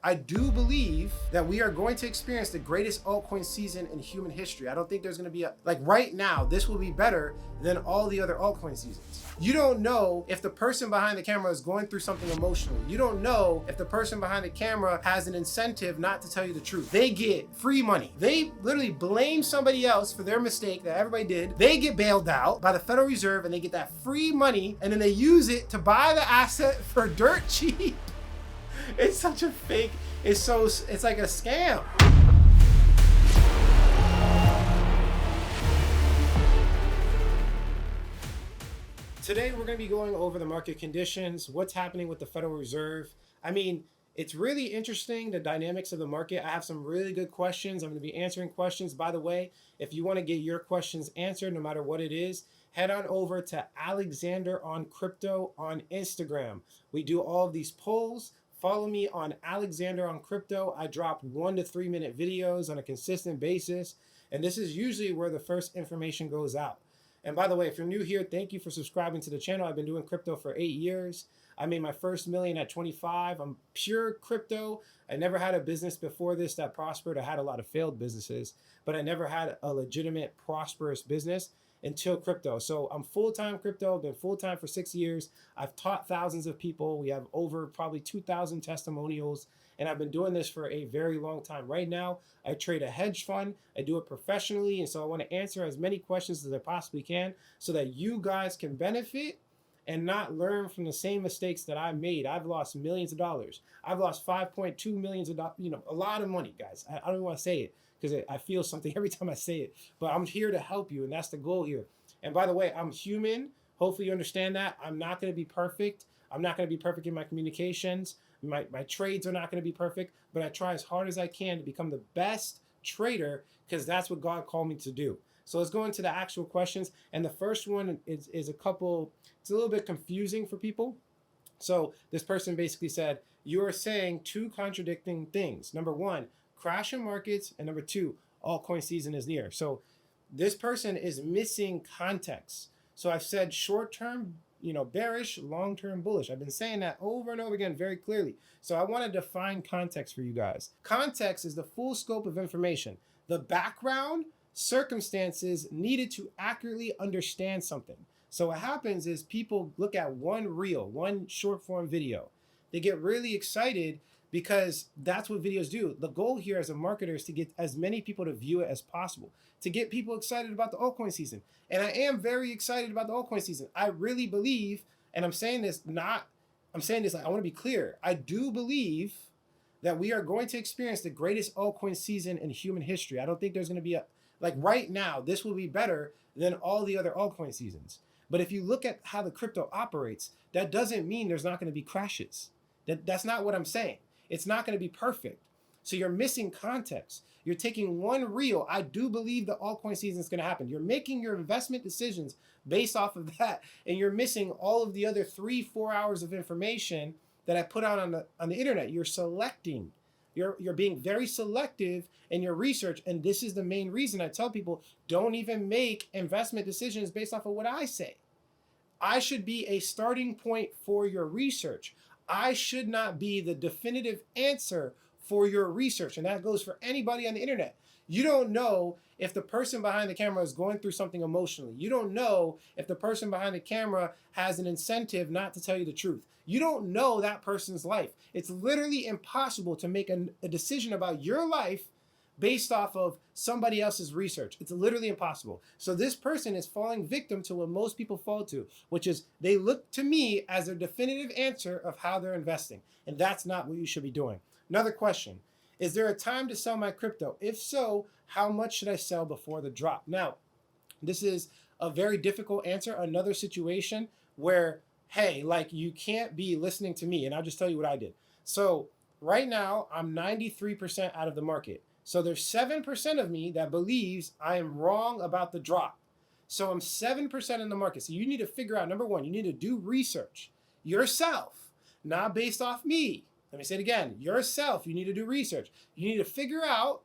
I do believe that we are going to experience the greatest altcoin season in human history. I don't think there's going to be like right now, this will be better than all the other altcoin seasons. You don't know if the person behind the camera is going through something emotional. You don't know if the person behind the camera has an incentive not to tell you the truth. They get free money. They literally blame somebody else for their mistake that everybody did. They get bailed out by the Federal Reserve and they get that free money and then they use it to buy the asset for dirt cheap. It's such a fake, it's like a scam. Today, we're going to be going over the market conditions, what's happening with the Federal Reserve. I mean, it's really interesting, the dynamics of the market. I have some really good questions. I'm going to be answering questions. By the way, if you want to get your questions answered, no matter what it is, head on over to Alexander on Crypto on Instagram. We do all of these polls. Follow me on Alexander on Crypto. I drop 1 to 3 minute videos on a consistent basis. And this is usually where the first information goes out. And by the way, if you're new here, thank you for subscribing to the channel. I've been doing crypto for 8 years. I made my first million at 25. I'm pure crypto. I never had a business before this that prospered. I had a lot of failed businesses, but I never had a legitimate, prosperous business until crypto. So I'm full-time crypto. I've been full-time for 6 years. I've taught thousands of people. We have over probably 2,000 testimonials. And I've been doing this for a very long time. Right now, I trade a hedge fund. I do it professionally. And so I want to answer as many questions as I possibly can so that you guys can benefit and not learn from the same mistakes that I made. I've lost millions of dollars. I've lost 5.2 millions of dollars, a lot of money, guys. I don't even want to say it because I feel something every time I say it. But I'm here to help you, and that's the goal here. And by the way, I'm human. Hopefully you understand that. I'm not going to be perfect. I'm not going to be perfect in my communications. My trades are not going to be perfect, but I try as hard as I can to become the best trader because that's what God called me to do. So let's go into the actual questions. And the first one is it's a little bit confusing for people. So this person basically said, you are saying two contradicting things. Number one, crash in markets, and number two, altcoin season is near. So this person is missing context. So I've said short-term bearish, long-term bullish. I've been saying that over and over again very clearly. So I want to define context for you guys. Context is the full scope of information, the background, circumstances needed to accurately understand something. So what happens is people look at one reel, one short form video. They get really excited because that's what videos do. The goal here as a marketer is to get as many people to view it as possible, to get people excited about the altcoin season. And I am very excited about the altcoin season. I really believe, and I'm saying this like, I want to be clear. I do believe that we are going to experience the greatest altcoin season in human history. I don't think there's going to be like right now, this will be better than all the other altcoin seasons. But if you look at how the crypto operates, that doesn't mean there's not going to be crashes. That's not what I'm saying. It's not going to be perfect. So you're missing context. You're taking one reel. I do believe the altcoin season is going to happen. You're making your investment decisions based off of that, and you're missing all of the other 3-4 hours of information that I put out on the internet. You're selecting. You're being very selective in your research, and this is the main reason I tell people don't even make investment decisions based off of what I say. I should be a starting point for your research. I should not be the definitive answer for your research. And that goes for anybody on the internet. You don't know if the person behind the camera is going through something emotionally. You don't know if the person behind the camera has an incentive not to tell you the truth. You don't know that person's life. It's literally impossible to make a decision about your life based off of somebody else's research. It's literally impossible. So this person is falling victim to what most people fall to, which is they look to me as their definitive answer of how they're investing. And that's not what you should be doing. Another question, is there a time to sell my crypto? If so, how much should I sell before the drop? Now, this is a very difficult answer. Another situation where, hey, like you can't be listening to me, and I'll just tell you what I did. So right now, I'm 93% out of the market. So there's 7% of me that believes I am wrong about the drop. So I'm 7% in the market. So you need to figure out, number one, you need to do research yourself, not based off me. Let me say it again, yourself. You need to do research. You need to figure out,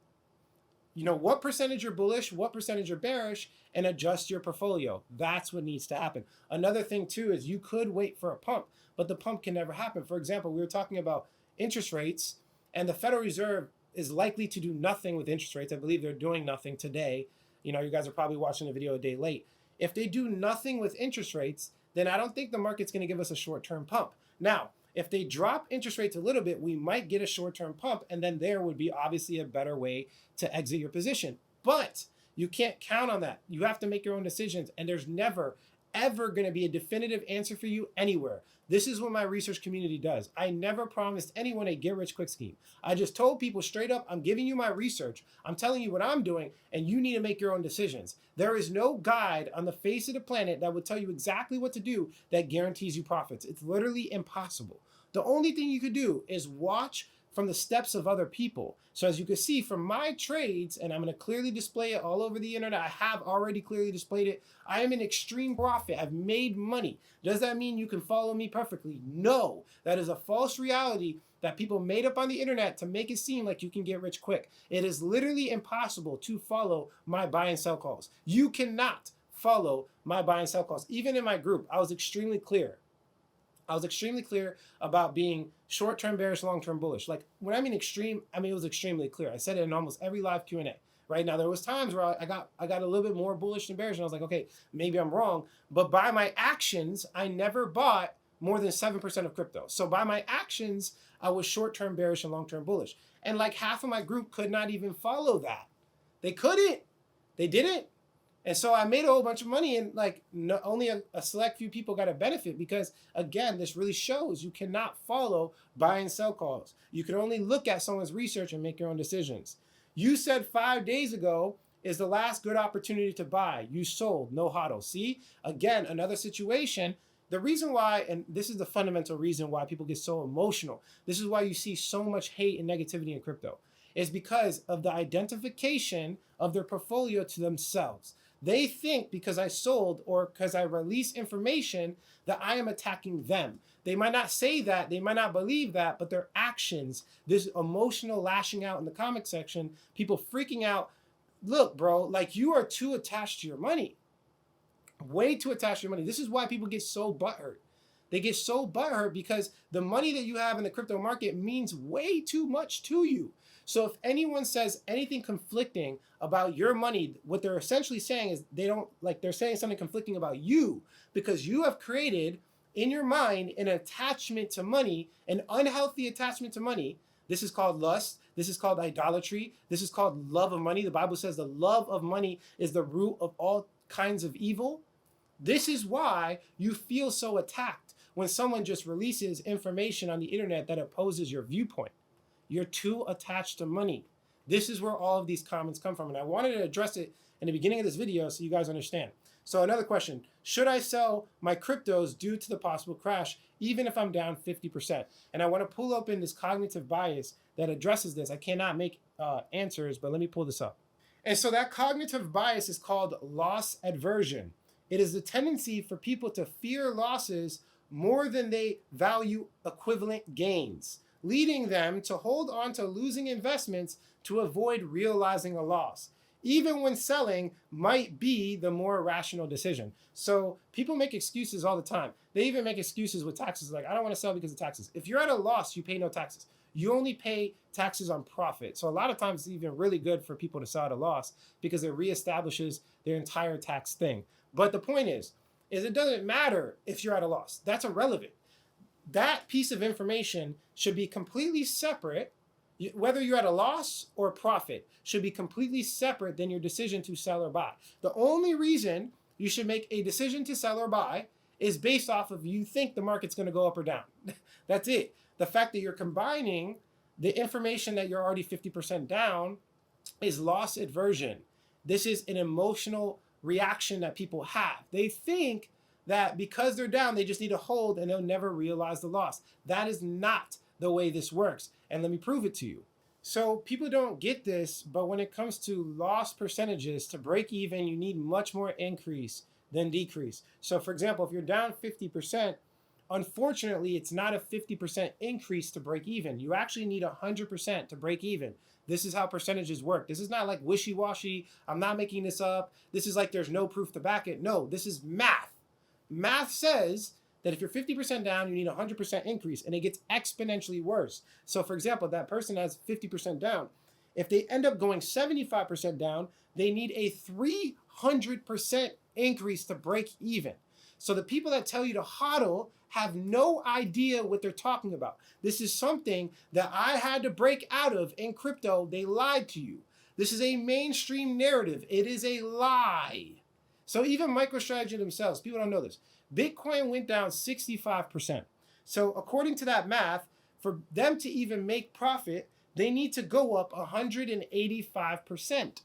what percentage you're bullish, what percentage you're bearish, and adjust your portfolio. That's what needs to happen. Another thing too is you could wait for a pump, but the pump can never happen. For example, we were talking about interest rates. And the Federal Reserve is likely to do nothing with interest rates. I believe they're doing nothing today. You know, you guys are probably watching the video a day late. If they do nothing with interest rates, then I don't think the market's going to give us a short-term pump. Now, if they drop interest rates a little bit, we might get a short-term pump, and then there would be obviously a better way to exit your position. But you can't count on that. You have to make your own decisions, and there's never, ever going to be a definitive answer for you anywhere. This is what my research community does. I never promised anyone a get-rich-quick scheme. I just told people straight up, I'm giving you my research, I'm telling you what I'm doing, and you need to make your own decisions. There is no guide on the face of the planet that would tell you exactly what to do that guarantees you profits. It's literally impossible. The only thing you could do is watch from the steps of other people. So as you can see from my trades, and I'm going to clearly display it all over the internet. I have already clearly displayed it. I am in extreme profit. I've made money. Does that mean you can follow me perfectly? No, that is a false reality that people made up on the internet to make it seem like you can get rich quick. It is literally impossible to follow my buy and sell calls. You cannot follow my buy and sell calls. Even in my group, I was extremely clear. I was extremely clear about being short-term bearish, long-term bullish. Like when I mean extreme, I mean it was extremely clear. I said it in almost every live Q&A. Right now, there was times where I got a little bit more bullish than bearish, and I was like, okay, maybe I'm wrong. But by my actions, I never bought more than 7% of crypto. So by my actions, I was short-term bearish and long-term bullish. And like half of my group could not even follow that. They couldn't. They didn't. And so I made a whole bunch of money, and like only a select few people got a benefit because, again, this really shows you cannot follow buy and sell calls. You can only look at someone's research and make your own decisions. You said 5 days ago is the last good opportunity to buy. You sold, no hodl. See, again, another situation. The reason why, and this is the fundamental reason why people get so emotional, this is why you see so much hate and negativity in crypto, is because of the identification of their portfolio to themselves. They think because I sold or because I release information that I am attacking them. They might not say that, they might not believe that, but their actions, this emotional lashing out in the comment section, people freaking out. Look, bro, like you are too attached to your money. Way too attached to your money. This is why people get so butthurt. They get so butthurt because the money that you have in the crypto market means way too much to you. So if anyone says anything conflicting about your money, what they're essentially saying is they're saying something conflicting about you because you have created in your mind an attachment to money, an unhealthy attachment to money. This is called lust. This is called idolatry. This is called love of money. The Bible says the love of money is the root of all kinds of evil. This is why you feel so attacked when someone just releases information on the internet that opposes your viewpoint. You're too attached to money. This is where all of these comments come from. And I wanted to address it in the beginning of this video so you guys understand. So another question, should I sell my cryptos due to the possible crash, even if I'm down 50%? And I want to pull up in this cognitive bias that addresses this. I cannot make answers, but let me pull this up. And so that cognitive bias is called loss aversion. It is the tendency for people to fear losses more than they value equivalent gains, leading them to hold on to losing investments to avoid realizing a loss, even when selling might be the more rational decision. So people make excuses all the time. They even make excuses with taxes, like, I don't want to sell because of taxes. If you're at a loss, you pay no taxes. You only pay taxes on profit. So a lot of times it's even really good for people to sell at a loss because it reestablishes their entire tax thing. But the point is it doesn't matter if you're at a loss. That's irrelevant. That piece of information should be completely separate. Whether you're at a loss or profit should be completely separate than your decision to sell or buy. The only reason you should make a decision to sell or buy is based off of you think the market's going to go up or down. That's it. The fact that you're combining the information that you're already 50% down is loss aversion. This is an emotional reaction that people have. They think that because they're down, they just need to hold and they'll never realize the loss. That is not the way this works. And let me prove it to you. So people don't get this, but when it comes to loss percentages, to break even, you need much more increase than decrease. So for example, if you're down 50%, unfortunately, it's not a 50% increase to break even. You actually need 100% to break even. This is how percentages work. This is not like wishy-washy. I'm not making this up. This is like there's no proof to back it. No, this is math. Math says that if you're 50% down, you need a 100% increase, and it gets exponentially worse. So for example, that person has 50% down. If they end up going 75% down, they need a 300% increase to break even. So the people that tell you to hodl have no idea what they're talking about. This is something that I had to break out of in crypto. They lied to you. This is a mainstream narrative. It is a lie. So even MicroStrategy themselves, people don't know this. Bitcoin went down 65%. So according to that math, for them to even make profit, they need to go up 185%.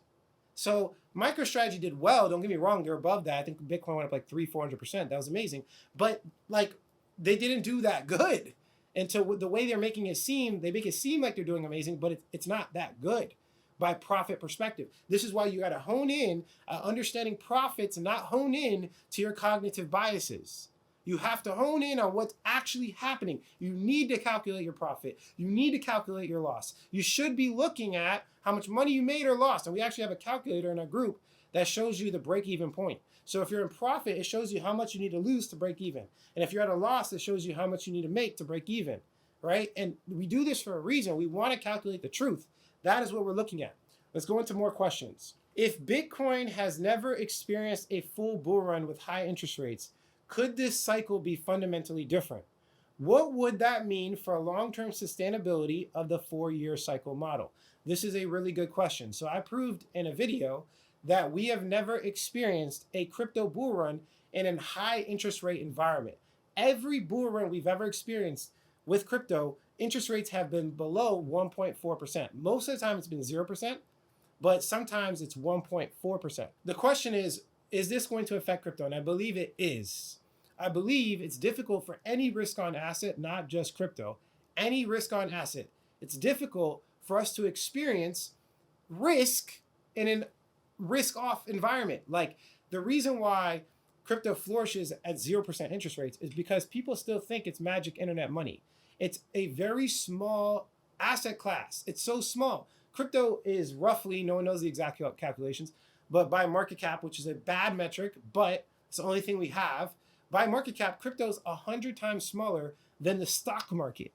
So MicroStrategy did well. Don't get me wrong, they're above that. I think Bitcoin went up like 300-400%. That was amazing. But like, they didn't do that good. And so the way they're making it seem, they make it seem like they're doing amazing, but it's not that good by profit perspective. This is why you got to hone in understanding profits and not hone in to your cognitive biases. You have to hone in on what's actually happening. You need to calculate your profit. You need to calculate your loss. You should be looking at how much money you made or lost. And we actually have a calculator in our group that shows you the break-even point. So if you're in profit, it shows you how much you need to lose to break even. And if you're at a loss, it shows you how much you need to make to break even, right? And we do this for a reason. We want to calculate the truth. That is what we're looking at. Let's go into more questions. If Bitcoin has never experienced a full bull run with high interest rates, could this cycle be fundamentally different? What would that mean for a long-term sustainability of the 4-year cycle model? This is a really good question. So I proved in a video that we have never experienced a crypto bull run in a high interest rate environment. Every bull run we've ever experienced with crypto, interest rates have been below 1.4%. Most of the time it's been 0%, but sometimes it's 1.4%. The question is this going to affect crypto? And I believe it is. I believe it's difficult for any risk on asset, not just crypto, any risk on asset. It's difficult for us to experience risk in a risk off environment. Like the reason why crypto flourishes at 0% interest rates is because people still think it's magic internet money. It's a very small asset class. It's so small. Crypto is roughly, no one knows the exact calculations, but by market cap, which is a bad metric, but it's the only thing we have, by market cap, crypto is 100 times smaller than the stock market.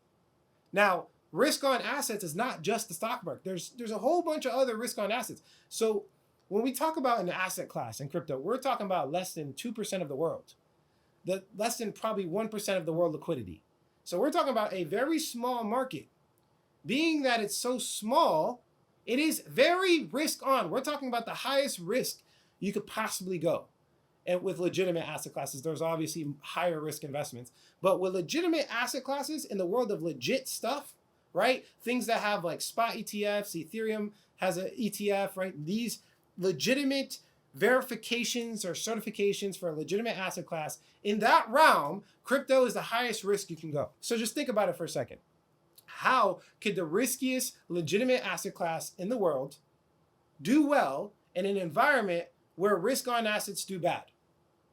Now, risk on assets is not just the stock market. There's a whole bunch of other risk on assets. So when we talk about an asset class in crypto, we're talking about less than 2% of the world, less than probably 1% of the world liquidity. So we're talking about a very small market. Being that it's so small, it is very risk on. We're talking about the highest risk you could possibly go. And with legitimate asset classes, there's obviously higher risk investments. But with legitimate asset classes in the world of legit stuff, right? Things that have like spot ETFs, Ethereum has an ETF, right? These legitimate verifications or certifications for a legitimate asset class, in that realm, crypto is the highest risk you can go. So just think about it for a second. How could the riskiest legitimate asset class in the world do well in an environment where risk on assets do bad?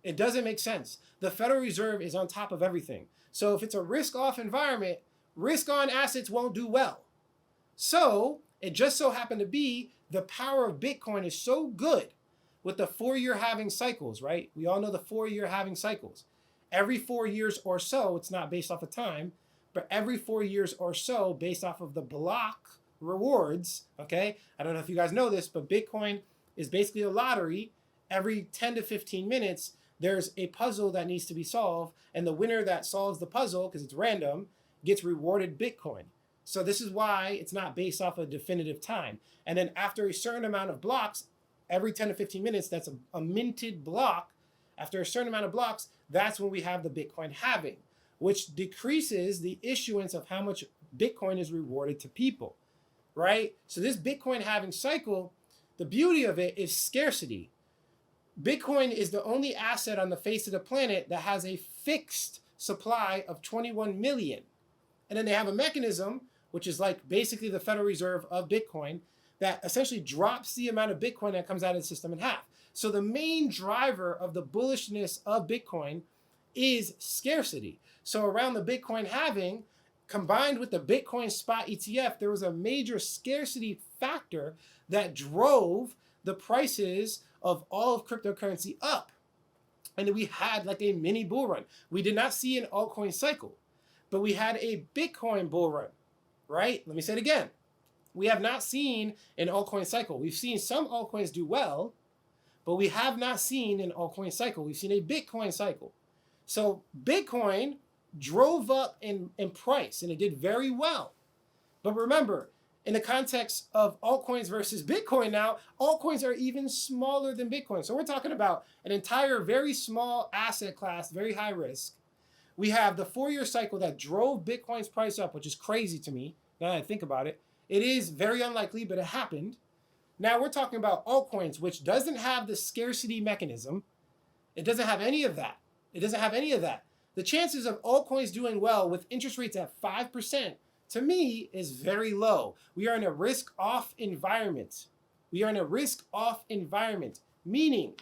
It doesn't make sense. The Federal Reserve is on top of everything. So if it's a risk off environment, risk on assets won't do well. So it just so happened to be the power of Bitcoin is so good with the 4-year halving cycles, right? We all know the 4-year halving cycles. Every 4 years or so, it's not based off of time, but every 4 years or so, based off of the block rewards, okay? I don't know if you guys know this, but Bitcoin is basically a lottery. Every 10 to 15 minutes, there's a puzzle that needs to be solved, and the winner that solves the puzzle, because it's random, gets rewarded Bitcoin. So this is why it's not based off a definitive time. And then after a certain amount of blocks, every 10 to 15 minutes, that's a minted block. After a certain amount of blocks, that's when we have the Bitcoin halving, which decreases the issuance of how much Bitcoin is rewarded to people, right? So this Bitcoin halving cycle, the beauty of it is scarcity. Bitcoin is the only asset on the face of the planet that has a fixed supply of 21 million. And then they have a mechanism, which is like basically the Federal Reserve of Bitcoin, that essentially drops the amount of Bitcoin that comes out of the system in half. So the main driver of the bullishness of Bitcoin is scarcity. So around the Bitcoin halving, combined with the Bitcoin spot ETF, there was a major scarcity factor that drove the prices of all of cryptocurrency up. And then we had like a mini bull run. We did not see an altcoin cycle, but we had a Bitcoin bull run, right? Let me say it again. We have not seen an altcoin cycle. We've seen some altcoins do well, but we have not seen an altcoin cycle. We've seen a Bitcoin cycle. So Bitcoin drove up in price and it did very well. But remember, in the context of altcoins versus Bitcoin now, altcoins are even smaller than Bitcoin. So we're talking about an entire very small asset class, very high risk. We have the 4-year cycle that drove Bitcoin's price up, which is crazy to me now that I think about it. It is very unlikely, but it happened. Now we're talking about altcoins, which doesn't have the scarcity mechanism. It doesn't have any of that. It doesn't have any of that. The chances of altcoins doing well with interest rates at 5%, to me, is very low. We are in a risk-off environment. We are in a risk-off environment, meaning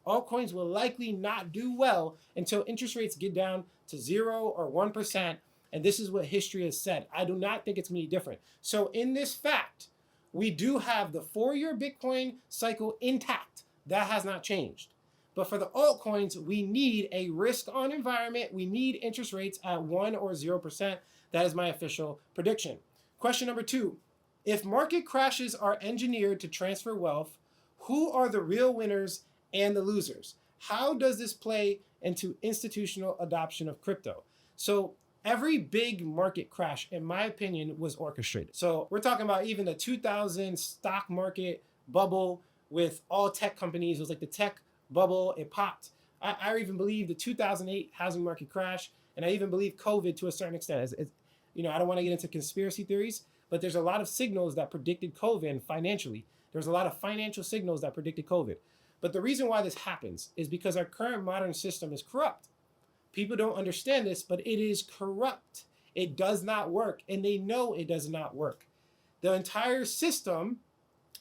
altcoins will likely not do well until interest rates get down to 0 or 1%. And this is what history has said. I do not think it's going to be different. So in this fact, we do have the 4-year Bitcoin cycle intact. That has not changed. But for the altcoins, we need a risk-on environment. We need interest rates at 1 or 0%. That is my official prediction. Question number 2. If market crashes are engineered to transfer wealth, who are the real winners and the losers? How does this play into institutional adoption of crypto? So every big market crash, in my opinion, was orchestrated. So we're talking about even the 2000 stock market bubble with all tech companies. It was like the tech bubble. It popped. I even believe the 2008 housing market crash, and I even believe COVID to a certain extent. I don't want to get into conspiracy theories, but there's a lot of signals that predicted COVID financially. There's a lot of financial signals that predicted COVID. But the reason why this happens is because our current modern system is corrupt. People don't understand this, but it is corrupt. It does not work, and they know it does not work. The entire system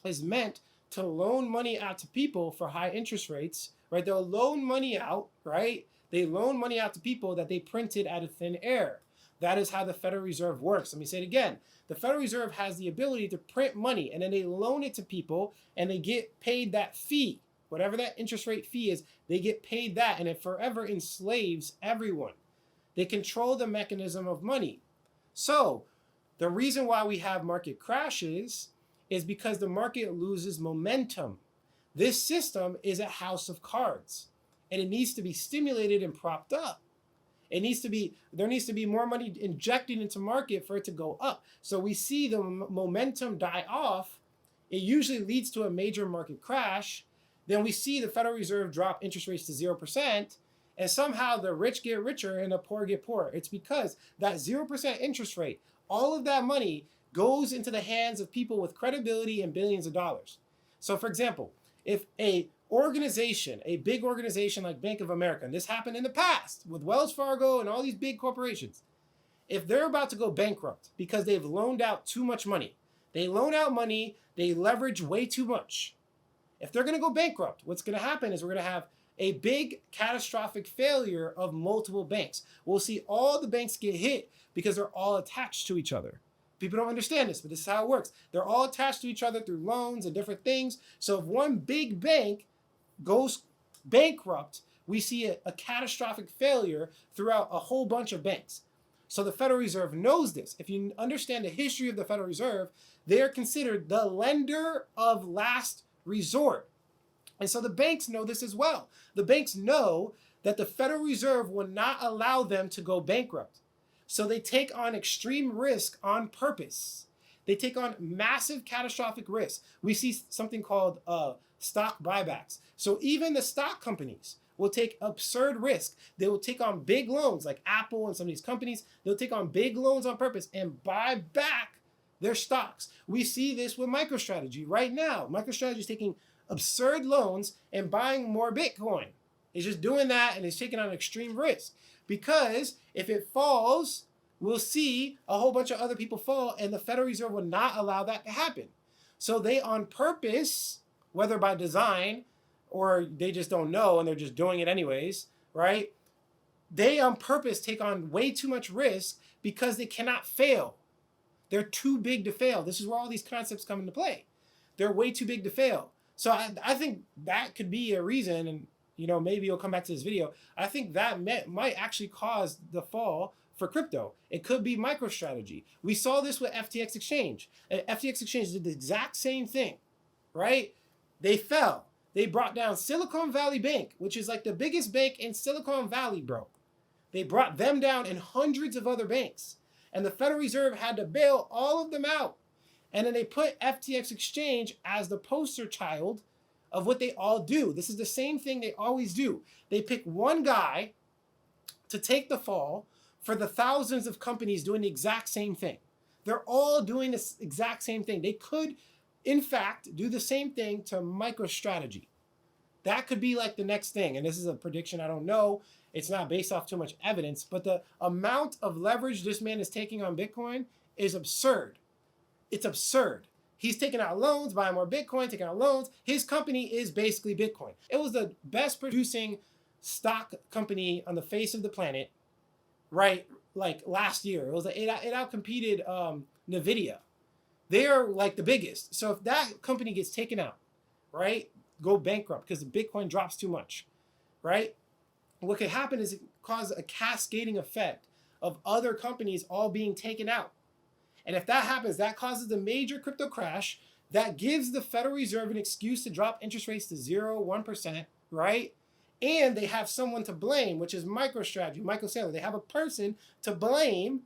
is meant to loan money out to people for high interest rates, right? They'll loan money out, right? They loan money out to people that they printed out of thin air. That is how the Federal Reserve works. Let me say it again. The Federal Reserve has the ability to print money, and then they loan it to people, and they get paid that fee. Whatever that interest rate fee is, they get paid that, and it forever enslaves everyone. They control the mechanism of money. So the reason why we have market crashes is because the market loses momentum. This system is a house of cards, and it needs to be stimulated and propped up. There needs to be more money injected into market for it to go up. So we see the momentum die off. It usually leads to a major market crash. Then we see the Federal Reserve drop interest rates to 0%, and somehow the rich get richer and the poor get poorer. It's because that 0% interest rate, all of that money goes into the hands of people with credibility and billions of dollars. So for example, if a big organization like Bank of America, and this happened in the past with Wells Fargo and all these big corporations, if they're about to go bankrupt because they've loaned out too much money, they loan out money, they leverage way too much. If they're going to go bankrupt, what's going to happen is we're going to have a big catastrophic failure of multiple banks. We'll see all the banks get hit because they're all attached to each other. People don't understand this, but this is how it works. They're all attached to each other through loans and different things. So if one big bank goes bankrupt, we see a catastrophic failure throughout a whole bunch of banks. So the Federal Reserve knows this. If you understand the history of the Federal Reserve, they are considered the lender of last resort. And so the banks know this as well. The banks know that the Federal Reserve will not allow them to go bankrupt. So they take on extreme risk on purpose. They take on massive catastrophic risk. We see something called stock buybacks. So even the stock companies will take absurd risk. They will take on big loans like Apple and some of these companies. They'll take on big loans on purpose and buy back their stocks. We see this with MicroStrategy right now. MicroStrategy is taking absurd loans and buying more Bitcoin. It's just doing that, and it's taking on extreme risk. Because if it falls, we'll see a whole bunch of other people fall, and the Federal Reserve will not allow that to happen. So they on purpose, whether by design or they just don't know and they're just doing it anyways, right? They on purpose take on way too much risk because they cannot fail. They're too big to fail. This is where all these concepts come into play. They're way too big to fail. So I think that could be a reason, and maybe you'll come back to this video. I think that might actually cause the fall for crypto. It could be MicroStrategy. We saw this with FTX Exchange. FTX Exchange did the exact same thing, right? They fell. They brought down Silicon Valley Bank, which is like the biggest bank in Silicon Valley, bro. They brought them down and hundreds of other banks. And the Federal Reserve had to bail all of them out. And then they put FTX Exchange as the poster child of what they all do. This is the same thing they always do. They pick one guy to take the fall for the thousands of companies doing the exact same thing. They're all doing this exact same thing. They could, in fact, do the same thing to MicroStrategy. That could be like the next thing. And this is a prediction, I don't know. It's not based off too much evidence, but the amount of leverage this man is taking on Bitcoin is absurd. It's absurd. He's taking out loans, buying more Bitcoin, taking out loans. His company is basically Bitcoin. It was the best producing stock company on the face of the planet, right? Like last year. It was like it outcompeted NVIDIA. They are like the biggest. So if that company gets taken out, right? Go bankrupt because the Bitcoin drops too much, right? What could happen is it cause a cascading effect of other companies all being taken out. And if that happens, that causes a major crypto crash that gives the Federal Reserve an excuse to drop interest rates to 0, 1%, right? And they have someone to blame, which is MicroStrategy, Michael Saylor. They have a person to blame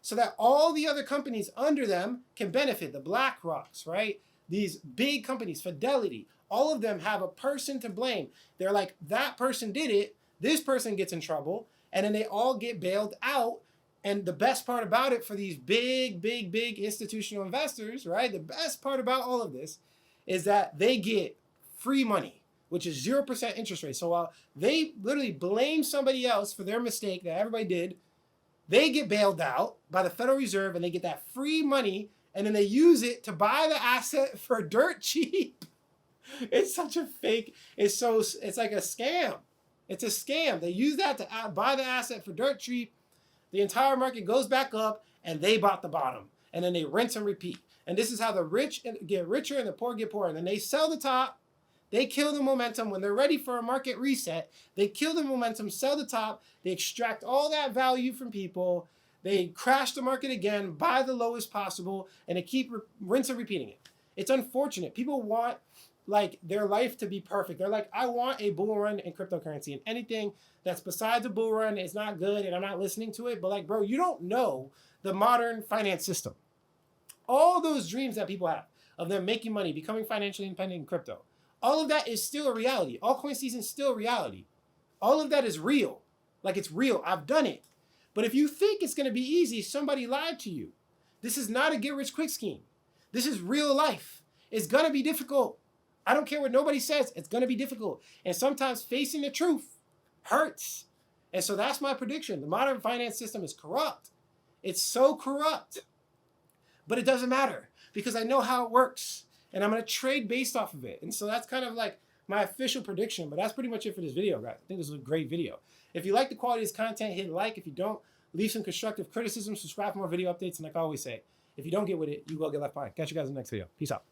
so that all the other companies under them can benefit. The BlackRocks, right? These big companies, Fidelity, all of them have a person to blame. They're like, that person did it, this person gets in trouble, and then they all get bailed out. And the best part about it for these big institutional investors, right? The best part about all of this is that they get free money, which is 0% interest rate. So while they literally blame somebody else for their mistake that everybody did, they get bailed out by the Federal Reserve and they get that free money and then they use it to buy the asset for dirt cheap. It's such a fake, it's like a scam. It's a scam. They use that to buy the asset for dirt cheap. The entire market goes back up and they bought the bottom. And then they rinse and repeat. And this is how the rich get richer and the poor get poorer. And then they sell the top. They kill the momentum. When they're ready for a market reset, they kill the momentum, sell the top. They extract all that value from people. They crash the market again, buy the lowest possible, and they keep rinse and repeating it. It's unfortunate. People want like their life to be perfect. They're like, I want a bull run in cryptocurrency, and anything that's besides a bull run is not good and I'm not listening to it. But like, bro, you don't know the modern finance system. All those dreams that people have of them making money, becoming financially independent in crypto, all of that is still a reality. Altcoin season is still a reality. All of that is real. Like, it's real. I've done it. But if you think it's going to be easy, somebody lied to you. This is not a get rich quick scheme. This is real life. It's going to be difficult. I don't care what nobody says. It's going to be difficult. And sometimes facing the truth hurts. And so that's my prediction. The modern finance system is corrupt. It's so corrupt. But it doesn't matter because I know how it works. And I'm going to trade based off of it. And so that's kind of like my official prediction. But that's pretty much it for this video, guys. I think this was a great video. If you like the quality of this content, hit like. If you don't, leave some constructive criticism. Subscribe for more video updates. And like I always say, if you don't get with it, you will get left behind. Catch you guys in the next video. Peace out.